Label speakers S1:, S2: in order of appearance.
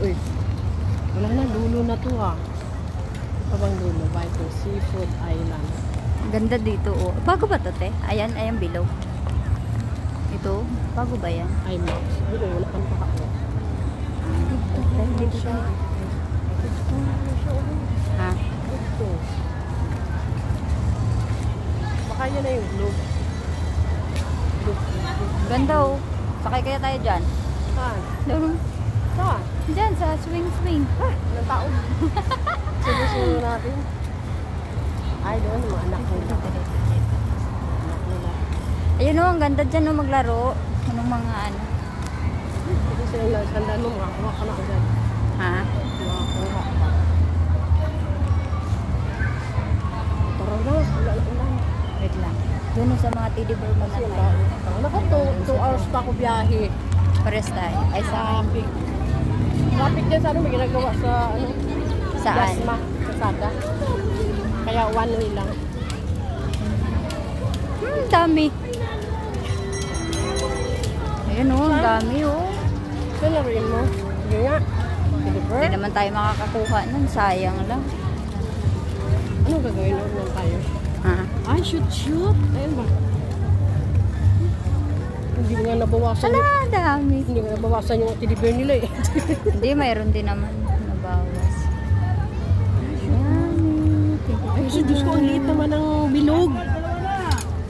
S1: Uy, wala na, lulo na to ha. Pabang lulo, Vital Seafood Island.
S2: Ganda dito oh. Bago ba to te? Ayan, ayan below. Ito, bago ba yan?
S1: IMAX. Dito, wala kang pakako.
S2: Dito siya. Ha?
S1: Ito. Baka yan na yung globe.
S2: Ganda oh. Sakay kaya tayo dyan?
S1: Saan?
S2: Doon.
S1: Saan?
S2: Dyan sa swing.
S1: Ilang taon? Sinusunod natin. Ay, doon, mga anak nila. Anak nila.
S2: Ayun oh, ang ganda dyan oh, maglaro. Anong mga ano?
S1: Ito silang nagsandaan mo, makakuha ka na agad.
S2: Ha?
S1: Makakuha ka. Tara na, wala na ulan.
S2: Wait lang. Doon oh, sa mga teddy bear mo na
S1: Kasi
S2: tayo.
S1: naku, 2 hours pa ako biyahe.
S2: Pares tayo. Ay sa
S1: Traffic. Traffic dyan sa ano, may ginagawa sa ano?
S2: saan?
S1: Dasma, Kasada. Kaya one way lang.
S2: Dami. Ayun oh, ang dami oh.
S1: Ito laruin mo. Sige nga. Deliver.
S2: Hindi naman tayo makakakuha nun. Sayang lang.
S1: Ano gagawin naman tayo?
S2: Ha?
S1: Ay, shoot. Ayun ba? Hindi nga nabawasan yung...
S2: Ala, dami.
S1: Hindi nga nabawasan yung deliver nila eh.
S2: Hindi, mayroon din naman nabawas.
S1: Ay, so Diyos ko, ang liit naman ng bilog.